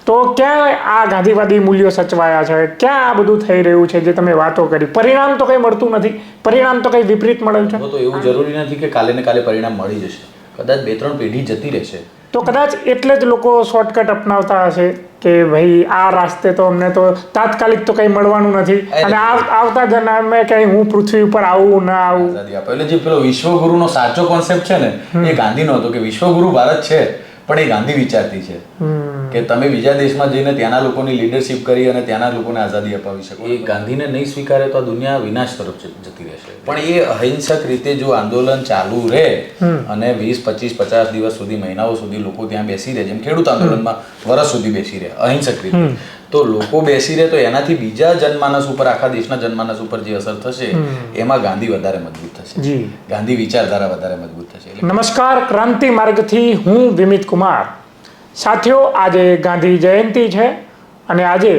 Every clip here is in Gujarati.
તો ક્યાં આ ગાંધીવાદી મૂલ્યો સચવાયા છે, ક્યાં આ બધું થઈ રહ્યું છે જે તમે વાતો કરી? પરિણામ તો કંઈ મળતું નથી, પરિણામ તો કંઈ વિપરીત મળે છે. તો એવું જરૂરી નથી કે કાલે ને કાલે પરિણામ મળી જશે, કદાચ 2-3 પેઢી જતી રહેશે. તો કદાચ એટલે જ લોકો શોર્ટકટ અપનાવતા હશે કે ભાઈ આ રાસ્તે તો અમને તો તાત્કાલિક તો કંઈ મળવાનું નથી અને આવતા જન્મે કંઈ હું પૃથ્વી ઉપર આવું ના આવું. એટલે જે પેલો વિશ્વગુરુનો સાચો કોન્સેપ્ટ છે ને એ ગાંધીનો હતો કે વિશ્વગુરુ ભારત છે પણ એ ગાંધી વિચારતી છે કે તમે બીજા દેશમાં જઈને ત્યાંના લોકોની લીડરશિપ કરી અને ત્યાંના લોકોને આઝાદી અપાવી શકો. એ ગાંધીને નહીં સ્વીકારે તો આ દુનિયા વિનાશ તરફ જતી રહેશે. પણ એ અહિંસક રીતે જો આંદોલન ચાલુ રહે અને 20-25-50 દિવસ સુધી, મહિનાઓ સુધી લોકો ત્યાં બેસી રહે, જેમ ખેડૂત આંદોલનમાં વર્ષ સુધી બેસી રહે અહિંસક રીતે, તો લોકો બેસી રહે તો એનાથી બીજા જનમાનસ ઉપર, આખા દેશના જનમાનસ ઉપર જે અસર થશે એમાં ગાંધી વધારે મજબૂત થશે, ગાંધી વિચારધારા વધારે મજબૂત થશે. નમસ્કાર, ક્રાંતિ માર્ગથી હું વિમિત કુમાર. સાથીઓ, આજે ગાંધી જયંતિ છે અને આજે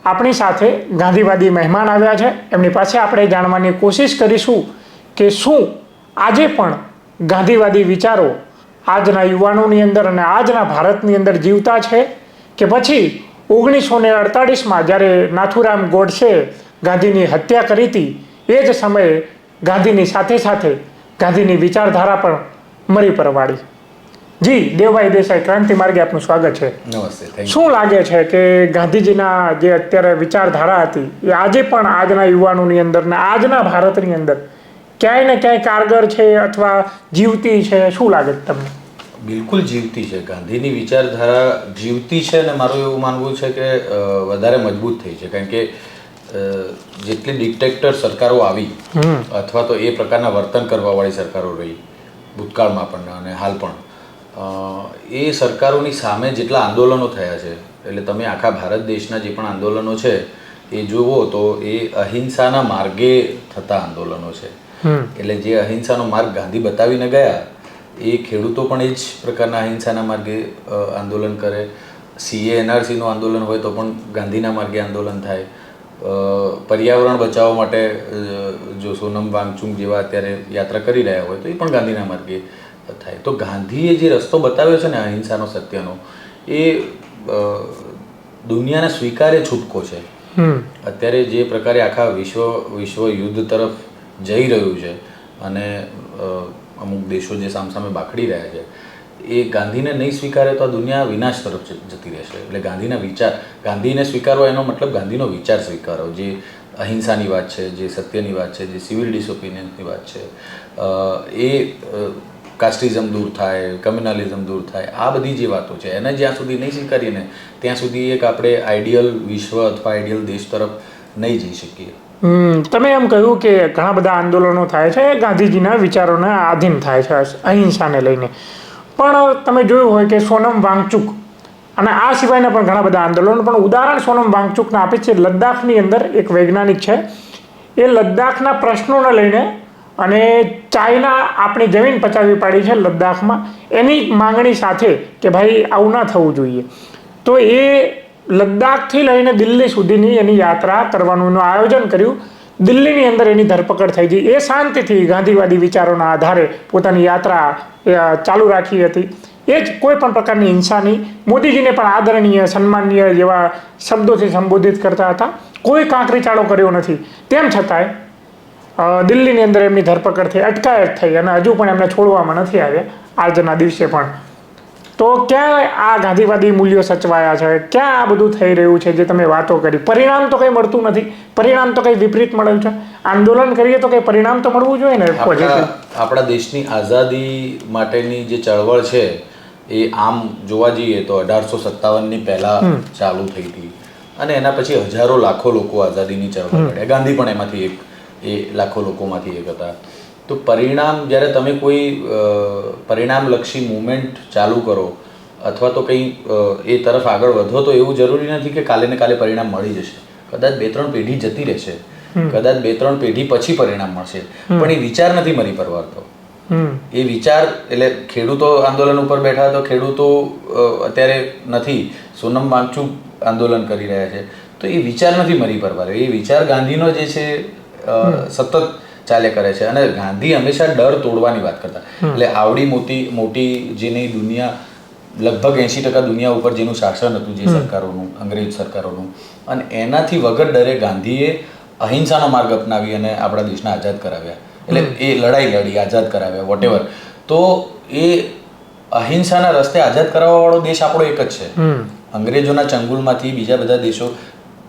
આપણી સાથે ગાંધીવાદી મહેમાન આવ્યા છે. એમની પાસે આપણે જાણવાની કોશિશ કરીશું કે શું આજે પણ ગાંધીવાદી વિચારો આજના યુવાનોની અંદર અને આજના ભારતની અંદર જીવતા છે કે પછી 1948માં જ્યારે નાથુરામ ગોડસે ગાંધીની હત્યા કરી હતી એ જ સમયે ગાંધીની સાથે સાથે ગાંધીની વિચારધારા પણ મરી પરવાડી. જી દેવભાઈ દેસાઈ, ક્રાંતિ માર્ગે આપનું સ્વાગત છે. નમસ્તે. શું લાગે છે કે ગાંધીજીના જે અત્યારે વિચારધારા હતી એ આજે પણ આજના યુવાનોની અંદર ને આજના ભારતની અંદર ક્યાંય ને ક્યાંય કારગર છે અથવા જીવતી છે? શું લાગે છે તમને? બિલકુલ જીવતી છે. ગાંધીની વિચારધારા જીવતી છે અને મારું એવું માનવું છે કે વધારે મજબૂત થઈ છે. કારણ કે જેટલી ડિક્ટેટર સરકારો આવી અથવા તો એ પ્રકારના વર્તન કરવાવાળી સરકારો રહી ભૂતકાળમાં પણ અને હાલ પણ, એ સરકારોની સામે જેટલા આંદોલનો થયા છે, એટલે તમે આખા ભારત દેશના જે પણ આંદોલનો છે એ જુઓ તો એ અહિંસાના માર્ગે થતા આંદોલનો છે. એટલે જે અહિંસાનો માર્ગ ગાંધી બતાવીને ગયા એ ખેડૂતો પણ એ જ પ્રકારના અહિંસાના માર્ગે આંદોલન કરે. CA-NRCનું આંદોલન હોય તો પણ ગાંધીના માર્ગે આંદોલન થાય. પર્યાવરણ બચાવવા માટે જો સોનમ વાંગચુક જેવા અત્યારે યાત્રા કરી રહ્યા હોય તો એ પણ ગાંધીના માર્ગે થાય. તો ગાંધીએ જે રસ્તો બતાવ્યો છે ને અહિંસાનો, સત્યનો, એ દુનિયાને સ્વીકારે છૂટકો છે. અત્યારે જે પ્રકારે આખા વિશ્વ યુદ્ધ તરફ જઈ રહ્યું છે અને અમુક દેશો જે સામસામે બાખડી રહ્યા છે, એ ગાંધીને નહીં સ્વીકારે તો આ દુનિયા વિનાશ તરફ જતી રહેશે. એટલે ગાંધીને સ્વીકારવો એનો મતલબ ગાંધીનો વિચાર સ્વીકારો, જે અહિંસાની વાત છે, જે સત્યની વાત છે, જે સિવિલ ડિસઓપિનિયન્સની વાત છે, એ કાસ્ટિઝમ દૂર થાય, કમ્યુનલિઝમ દૂર થાય, આ બધી જે વાતો છે એને જ્યાં સુધી નહીં સ્વીકારીએ ને ત્યાં સુધી એક આપણે આઈડિયલ વિશ્વ અથવા આઈડિયલ દેશ તરફ નહીં જઈ શકીએ. તમે એમ કહ્યું કે ઘણા બધા આંદોલનો થાય છે ગાંધીજીના વિચારોને આધીન થાય છે અહિંસાને લઈને, પણ તમે જોયું હોય કે સોનમ વાંગચુક અને આ સિવાયના પણ ઘણા બધા આંદોલનો, પણ ઉદાહરણ સોનમ વાંગચુકના આપે છે. લદ્દાખની અંદર એક વૈજ્ઞાનિક છે, એ લદ્દાખના પ્રશ્નોને લઈને અને ચાઇના આપણી જમીન પચાવી પાડી છે લદ્દાખમાં, એની માંગણી સાથે કે ભાઈ આવું ના થવું જોઈએ, તો એ લદ્દાખથી લઈને દિલ્હી સુધીની એની યાત્રા કરવાનું એનું આયોજન કર્યું. દિલ્હીની અંદર એની ધરપકડ થઈ ગઈ. એ શાંતિથી ગાંધીવાદી વિચારોના આધારે પોતાની યાત્રા ચાલુ રાખી હતી. એ જ કોઈ પણ પ્રકારની હિંસાની, મોદીજીને પણ આદરણીય, સન્માનીય જેવા શબ્દોથી સંબોધિત કરતા હતા. કોઈ કાંકરીચાળો કર્યો નથી. તેમ છતાંય દિલ્હીની અંદર એમની ધરપકડ થઈ, અટકાયત થઈ અને હજુ પણ એમને છોડવામાં નથી આવ્યા આજના દિવસે પણ. તો ક્યાં આ ગાંધીવાદી મૂલ્યો સચવાયા છે, ક્યાં આ બધું થઈ રહ્યું છે જે તમે વાતો કરી? પરિણામ તો કંઈ મળતું નથી, પરિણામ તો કંઈ વિપરીત મળ્યું છે. આંદોલન કરીએ તો કંઈ પરિણામ તો મળવું જોઈએ ને. આપણા દેશની આઝાદી માટેની જે ચળવળ છે એ આમ જોવા જઈએ તો 1857ની પહેલા ચાલુ થઈ હતી અને એના પછી હજારો લાખો લોકો આઝાદીની ચળવળ લડ્યા. ગાંધી પણ એમાંથી એ લાખો લોકોમાંથી એક હતા. તો પરિણામ, જ્યારે તમે કોઈ પરિણામલક્ષી મુવમેન્ટ ચાલુ કરો અથવા તો કંઈ એ તરફ આગળ વધો તો એવું જરૂરી નથી કે કાલે ને કાલે પરિણામ મળી જશે. કદાચ 2-3 પેઢી જતી રહેશે, કદાચ 2-3 પેઢી પછી પરિણામ મળશે, પણ એ વિચાર નથી મરી પરવારતો. એ વિચાર, એટલે ખેડૂતો આંદોલન ઉપર બેઠા તો ખેડૂતો અત્યારે નથી, સોનમ વાંગચુક આંદોલન કરી રહ્યા છે, તો એ વિચાર નથી મરી પરવાર્યો. એ વિચાર ગાંધીનો જે છે સતત ચાલે કરે છે. અને ગાંધી હંમેશા ડર તોડવાની વાત કરતા. એટલે આવડી મોટી જેની દુનિયા લગભગ 80% દુનિયા ઉપર જેનું શાસન હતું જે સરકારોનું, અંગ્રેજ સરકારોનું, અને એનાથી વગર ડરે ગાંધીએ અહિંસાનો માર્ગ અપનાવી અને આપણા દેશને આઝાદ કરાવ્યા. એટલે એ લડાઈ લડી, આઝાદ કરાવ્યા, વોટેવર. તો એ અહિંસાના રસ્તે આઝાદ કરાવવા વાળો દેશ આપણો એક જ છે. અંગ્રેજોના ચંગુલમાંથી બીજા બધા દેશો,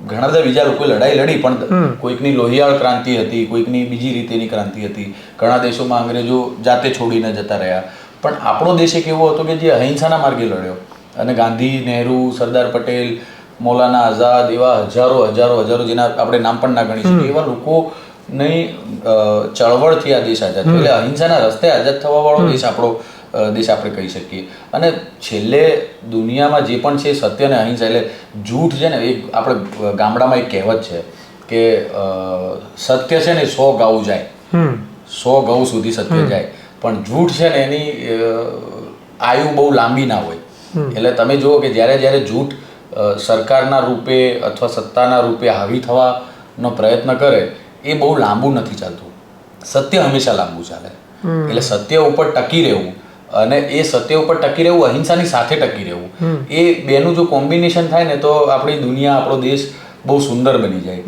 ઘણા બધા બીજા લોકોએ લડાઈ લડી, પણ કોઈકની લોહિયાળ ક્રાંતિ હતી, કોઈકની બીજી રીતેની ક્રાંતિ હતી. ઘણા દેશોમાં અંગ્રેજો જાતે છોડીને જતા રહ્યા. પણ આપણો દેશ એક એવો હતો કે જે અહિંસાના માર્ગે લડ્યો. અને ગાંધી, નહેરુ, સરદાર પટેલ, મૌલાના આઝાદ, એવા હજારો જેના આપણે નામ પણ ના ગણી શકીએ, એવા લોકોની ચળવળથી આ દેશ આઝાદ થયો. એટલે અહિંસાના રસ્તે આઝાદ થવા વાળો દેશ આપણો દેશ આપણે કહી શકીએ. અને છેલ્લે દુનિયામાં જે પણ છે સત્ય અને અહિંસા, એટલે જૂઠ છે ને, એ આપણે ગામડામાં એક કહેવત છે કે સત્ય છે ને 100 ગાઉ જાય, 100 ગૌ સુધી સત્ય જાય, પણ જૂઠ છે ને એની આયુ બહુ લાંબી ના હોય. એટલે તમે જુઓ કે જ્યારે જૂઠ સરકારના રૂપે અથવા સત્તાના રૂપે હાવી થવાનો પ્રયત્ન કરે, એ બહુ લાંબુ નથી ચાલતું. સત્ય હંમેશા લાંબુ ચાલે. એટલે સત્ય ઉપર ટકી રહેવું, અને એ સત્ય ઉપર ટકી રહેવું, અહિંસાની સાથે ટકી રહેવું, એ બેનું જો કોમ્બિનેશન થાય ને, તો આપણી દુનિયા, આપણો દેશ બહુ સુંદર બની જાય.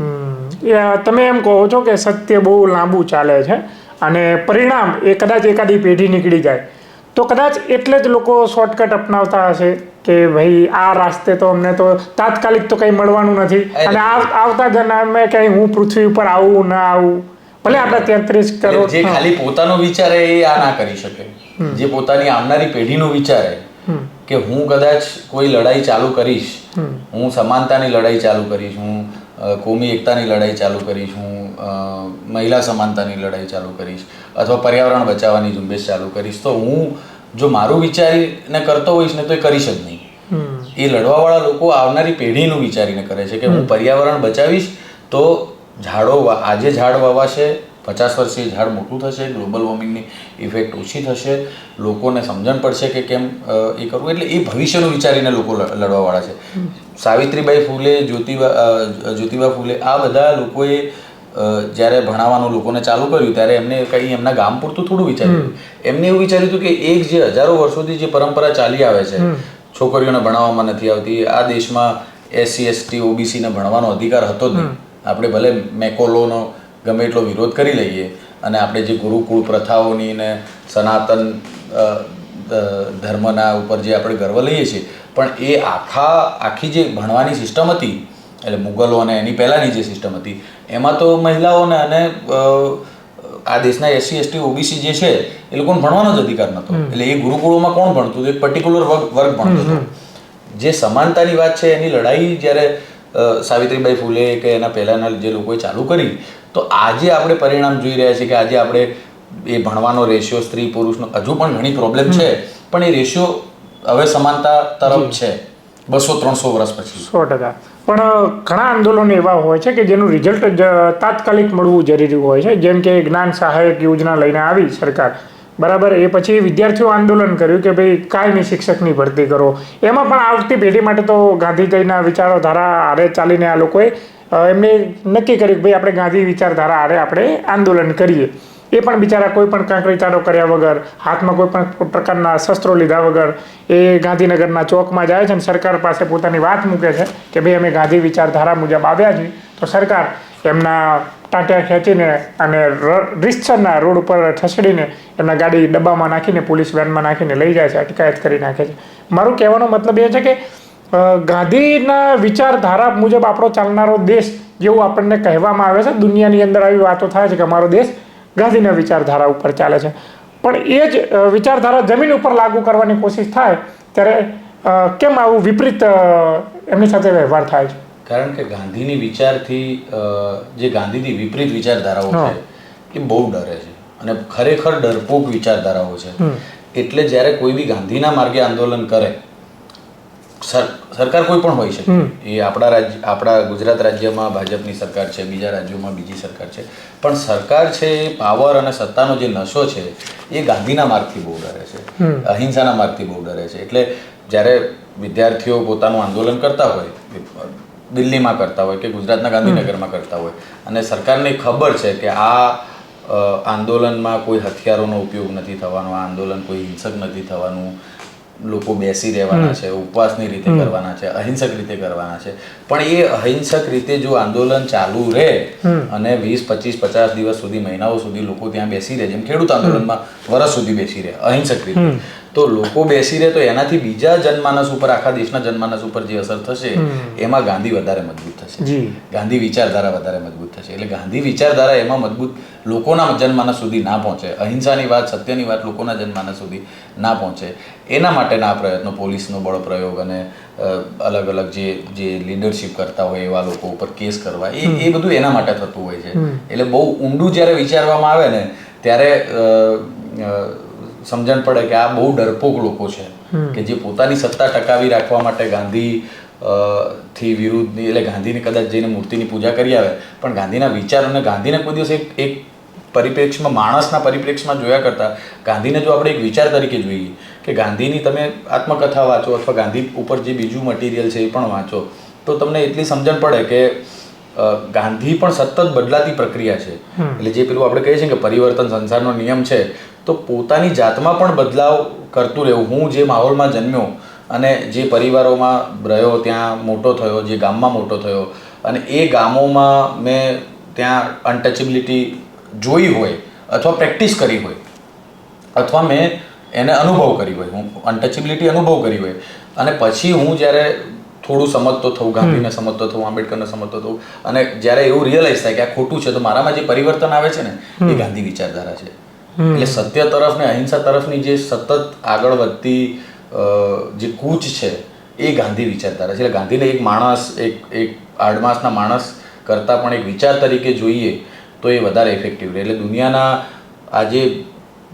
તમે એમ કહો છો કે સત્ય બહુ લાંબુ ચાલે છે અને પરિણામ એ કદાચ એકાદી પેઢી નીકળી જાય તો કદાચ એટલે જ લોકો શોર્ટકટ અપનાવતા હશે કે ભાઈ આ રાસ્તે તો અમને તો તાત્કાલિક તો કંઈ મળવાનું નથી, અને આવતા જન્મે કંઈ હું પૃથ્વી ઉપર આવું ના આવું, ભલે આપણે 33 કરોડ. જે ખાલી પોતાનો વિચારે એ આ ના કરી શકે. જે પોતાની આવનારી પેઢીનું વિચારે કે હું કદાચ કોઈ લડાઈ ચાલુ કરીશ, હું સમાનતાની લડાઈ ચાલુ કરીશ, હું કોમી એકતાની લડાઈ ચાલુ કરીશ, હું મહિલા સમાનતાની લડાઈ ચાલુ કરીશ, અથવા પર્યાવરણ બચાવવાની ઝુંબેશ ચાલુ કરીશ, તો હું જો મારું વિચારીને કરતો હોઈશ ને તો એ કરીશ જ નહીં. એ લડવાવાળા લોકો આવનારી પેઢીનું વિચારીને કરે છે કે હું પર્યાવરણ બચાવીશ તો ઝાડો, આજે ઝાડ વાવાશે, 50 વર્ષે ઝાડ મોટું થશે, ગ્લોબલ વોર્મિંગની ઇફેક્ટ ઓછી થશે, લોકોને સમજણ પડશે કે કેમ એ કરવું. એટલે એ ભવિષ્યનું વિચારીને લોકો લડવાવાળા છે. સાવિત્રીબાઈ ફૂલે, જ્યોતિબા ફૂલે, આ બધા લોકોએ જ્યારે ભણાવવાનું લોકોને ચાલુ કર્યું ત્યારે એમને કંઈ એમના ગામ પૂરતું થોડું વિચાર્યું. એમને એવું વિચાર્યું હતું કે એક જે હજારો વર્ષોથી જે પરંપરા ચાલી આવે છે, છોકરીઓને ભણાવવામાં નથી આવતી, આ દેશમાં SC ST OBC ને ભણવાનો અધિકાર હતો જ નહીં. આપણે ભલે મેકોલોનો ગમે એટલો વિરોધ કરી લઈએ, અને આપણે જે ગુરુકુળ પ્રથાઓની ને સનાતન ધર્મના ઉપર જે આપણે ગર્વ લઈએ છીએ, પણ એ આખી જે ભણવાની સિસ્ટમ હતી, એટલે મુગલો અને એની પહેલાંની જે સિસ્ટમ હતી, એમાં તો મહિલાઓને અને આ દેશના SC ST OBC જે છે એ લોકોને ભણવાનો જ અધિકાર નહોતો. એટલે એ ગુરુકુળોમાં કોણ ભણતું? એક પર્ટિક્યુલર વર્ગ ભણતો હતો. જે સમાનતાની વાત છે એની લડાઈ જ્યારે સાવિત્રીબાઈ ફૂલે કે એના પહેલાંના જે લોકોએ ચાલુ કરી, તો આજે આપણે પરિણામ જોઈ રહ્યા છીએ કે આજે આપણે એ ભણવાનો રેશિયો સ્ત્રી પુરુષનો હજુ પણ ઘણી પ્રોબ્લેમ છે, પણ એ રેશિયો હવે સમાનતા તરફ છે 200-300 વર્ષ પછી. 100%. પણ ઘણા આંદોલનો એવા હોય છે કે જેનું રિઝલ્ટ તાત્કાલિક મળવું જરૂરી હોય છે. જેમ કે જ્ઞાન સહાયક યોજના લઈને આવી સરકાર, બરાબર, એ પછી વિદ્યાર્થીઓ આંદોલન કર્યું કે ભાઈ કાયમી શિક્ષકની ભરતી કરો. એમાં પણ આવતી પેઢી માટે તો ગાંધીજીના વિચારધારા આરે ચાલીને આ લોકોએ એમને નક્કી કર્યું કે ભાઈ આપણે ગાંધી વિચારધારા આરે આપણે આંદોલન કરીએ. એ પણ બિચારા કોઈ પણ કાંકરી ચારો કર્યા વગર, હાથમાં કોઈ પણ પ્રકારના શસ્ત્રો લીધા વગર એ ગાંધીનગરના ચોકમાં જાય છે અને સરકાર પાસે પોતાની વાત મૂકે છે કે ભાઈ અમે ગાંધી વિચારધારા મુજબ આવ્યા છીએ. તો સરકાર એમના ટાંટિયા ખેંચીને અને રીતસરના રોડ ઉપર ઠસડીને એમના ગાડી ડબ્બામાં નાખીને, પોલીસ વેનમાં નાખીને લઈ જાય છે, અટકાયત કરી નાખે છે. મારું કહેવાનો મતલબ એ છે કે ગાંધીના વિચારધારા મુજબ આપણો ચાલનારો દેશ જેવું આપણને કહેવામાં આવે છે, દુનિયાની અંદર આવી વાતો થાય છે કે અમારો દેશ ગાંધીના વિચારધારા ઉપર ચાલે છે, પણ એ જ વિચારધારા જમીન ઉપર લાગુ કરવાની કોશિશ થાય ત્યારે કેમ આવું વિપરીત એમની સાથે વ્યવહાર થાય છે? કારણ કે ગાંધીની વિચારથી જે ગાંધીની વિપરીત વિચારધારાઓ છે એ બહુ ડરે છે, અને ખરેખર ડરપોક વિચારધારાઓ છે. એટલે જ્યારે કોઈ બી ગાંધીના માર્ગે આંદોલન કરે, સરકાર કોઈ પણ હોઈ શકે, એ આપણા ગુજરાત રાજ્યમાં ભાજપની સરકાર છે, બીજા રાજ્યોમાં બીજી સરકાર છે, પણ સરકાર છે એ પાવર અને સત્તાનો જે નશો છે એ ગાંધીના માર્ગથી બહુ ડરે છે, અહિંસાના માર્ગથી બહુ ડરે છે. એટલે જ્યારે વિદ્યાર્થીઓ પોતાનું આંદોલન કરતા હોય, દિલ્હીમાં કરતા હોય કે ગુજરાતના ગાંધીનગરમાં કરતા હોય, અને સરકારને ખબર છે કે આ આંદોલનમાં કોઈ હથિયારોનો ઉપયોગ નથી થવાનો, આ આંદોલન કોઈ હિંસક નથી થવાનું, લોકો બેસી રહેવાના છે, ઉપવાસની રીતે કરવાના છે, અહિંસક રીતે કરવાના છે. પણ એ અહિંસક રીતે જો આંદોલન ચાલુ રહે અને 20, 25, 50 દિવસ સુધી, મહિનાઓ સુધી લોકો ત્યાં બેસી રહે, જેમ ખેડૂત આંદોલનમાં વર્ષ સુધી બેસી રહે અહિંસક રીતે, તો લોકો બેસી રહે તો એનાથી બીજા જનમાનસ ઉપર, આખા દેશના જનમાનસ ઉપર જે અસર થશે એમાં ગાંધી વધારે મજબૂત થશે, ગાંધી વિચારધારા વધારે મજબૂત થશે. એટલે ગાંધી વિચારધારા એમાં મજબૂત લોકોના જનમાનસ સુધી ના પહોંચે, અહિંસાની વાત, સત્યની વાત લોકોના જનમાનસ સુધી ના પહોંચે, એના માટેના આ પ્રયત્નો, પોલીસનો બળ પ્રયોગ અને અલગ અલગ જે લીડરશિપ કરતા હોય એવા લોકો ઉપર કેસ કરવા, એ બધું એના માટે થતું હોય છે. એટલે બહુ ઊંડું જ્યારે વિચારવામાં આવે ને ત્યારે સમજણ પડે કે આ બહુ ડરપોક લોકો છે કે જે પોતાની સત્તા ટકાવી રાખવા માટે ગાંધી થી વિરુદ્ધની, એટલે ગાંધીની કદાચ જઈને મૂર્તિની પૂજા કરી આવે, પણ ગાંધીના વિચારોને, ગાંધીને કોઈ દિવસ એક પરિપ્રેક્ષમાં, માણસના પરિપ્રેક્ષમાં જોયા કરતા ગાંધીને જો આપણે એક વિચાર તરીકે જોઈએ કે ગાંધીની તમે આત્મકથા વાંચો અથવા ગાંધી ઉપર જે બીજું મટીરિયલ છે એ પણ વાંચો તો તમને એટલી સમજણ પડે કે ગાંધી પણ સતત બદલાતી પ્રક્રિયા છે. એટલે જે પેલું આપણે કહીએ છીએ કે પરિવર્તન સંસારનો નિયમ છે, તો પોતાની જાતમાં પણ બદલાવ કરતું રહેવું. હું જે માહોલમાં જન્મ્યો અને જે પરિવારોમાં રહ્યો, ત્યાં મોટો થયો, જે ગામમાં મોટો થયો, અને એ ગામોમાં મેં ત્યાં અનટચેબિલિટી જોઈ હોય અથવા પ્રેક્ટિસ કરી હોય અથવા મેં એને અનુભવ કરી હોય, હું અનટચેબિલિટી અનુભવ કરી હોય, અને પછી હું જ્યારે થોડું સમજતો થવું, ગાંધીને સમજતો થવું, આંબેડકરને સમજતો થવું, અને જ્યારે એવું રિયલાઇઝ થાય કે આ ખોટું છે, તો મારામાં જે પરિવર્તન આવે છે ને એ ગાંધી વિચારધારા છે. એટલે સત્ય તરફ ને અહિંસા તરફની જે સતત આગળ વધતી જે કૂચ છે એ ગાંધી વિચારધારા છે. એટલે ગાંધીને એક માણસ, એક આડમાસના માણસ કરતાં પણ એક વિચાર તરીકે જોઈએ તો એ વધારે ઇફેક્ટિવ રહે. એટલે દુનિયાના આજે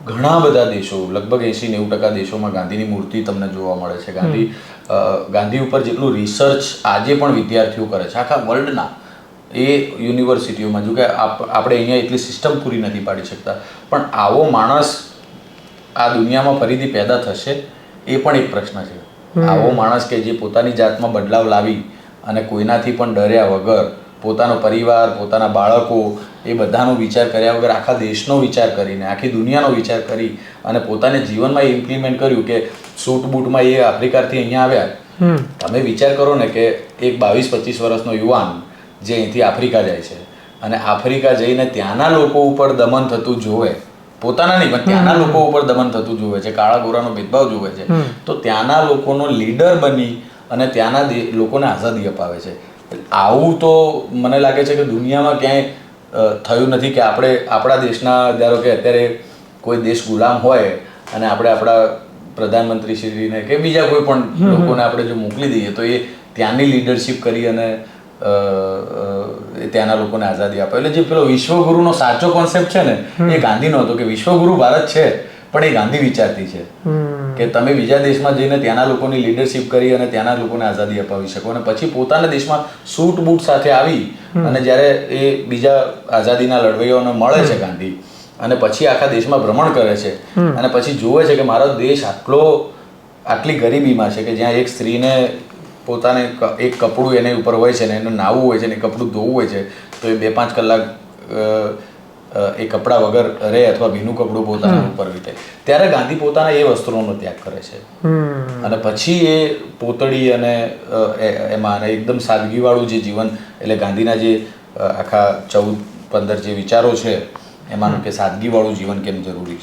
ઘણા બધા દેશો, લગભગ 80-90% દેશોમાં ગાંધીની મૂર્તિ તમને જોવા મળે છે. ગાંધી ઉપર જેટલું રિસર્ચ આજે પણ વિદ્યાર્થીઓ કરે છે આખા વર્લ્ડના, એ યુનિવર્સિટીઓમાં, જો કે આપણે અહીંયા એટલી સિસ્ટમ પૂરી નથી પાડી શકતા, પણ આવો માણસ આ દુનિયામાં ફરીથી પેદા થશે એ પણ એક પ્રશ્ન છે. આવો માણસ કે જે પોતાની જાતમાં બદલાવ લાવી અને કોઈનાથી પણ ડર્યા વગર, પોતાનો પરિવાર, પોતાના બાળકો, એ બધાનો વિચાર કર્યા વગર આખા દેશનો વિચાર કરીને, આખી દુનિયાનો વિચાર કરી અને પોતાને જીવનમાં એ ઇમ્પ્લિમેન્ટ કર્યું કે સૂટ બૂટમાં એ આફ્રિકાથી અહીંયા આવ્યા. તમે વિચાર કરો ને કે એક 22-25 વર્ષનો યુવાન જે અહીંથી આફ્રિકા જાય છે અને આફ્રિકા જઈને ત્યાંના લોકો ઉપર દમન થતું જોવે, પોતાના નહીં પણ ત્યાંના લોકો ઉપર દમન થતું જોવે છે, કાળા ગોરાનો ભેદભાવ જોવે છે, તો ત્યાંના લોકોનો લીડર બની અને ત્યાંના લોકોને આઝાદી અપાવે છે. આવું તો મને લાગે છે કે દુનિયામાં ક્યાંય થયું નથી કે આપણે આપણા દેશના, ધારો કે અત્યારે કોઈ દેશ ગુલામ હોય અને આપણે આપણા પ્રધાનમંત્રીશ્રીને કે બીજા કોઈ પણ લોકોને આપણે જો મોકલી દઈએ તો એ ત્યાંની લીડરશિપ કરી અને ત્યાંના લોકોને આઝાદી આપે. એટલે જે પેલો વિશ્વગુરુનો સાચો કોન્સેપ્ટ છે ને એ ગાંધીનો હતો કે વિશ્વગુરુ ભારત છે પણ એ ગાંધી વિચારતી છે કે તમે બીજા દેશમાં જઈને ત્યાંના લોકોની લીડરશિપ કરી અને ત્યાંના લોકોને આઝાદી અપાવી શકો, અને પછી પોતાના દેશમાં સૂટ બૂટ સાથે આવી અને જ્યારે એ બીજા આઝાદીના લડવૈયાઓને મળે છે ગાંધી, અને પછી આખા દેશમાં ભ્રમણ કરે છે અને પછી જોવે છે કે મારો દેશ આટલી ગરીબીમાં છે કે જ્યાં એક સ્ત્રીને પોતાને એક કપડું એને ઉપર હોય છે ને એને નાહવું હોય છે ને કપડું ધોવું હોય છે તો એ 2-5 કલાક એ કપડાં વગર રહે અથવા ભીનું કપડું પોતાના ઉપર વીતે. ત્યારે ગાંધી પોતાના એ વસ્ત્રોનો ત્યાગ કરે છે અને પછી એ પોતળી અને એમાં એકદમ સાદગીવાળું જે જીવન, એટલે ગાંધીના જે આખા 14-15 જે વિચારો છે એમાંનું કે સાદગીવાળું જીવન કેમ જરૂરી છે,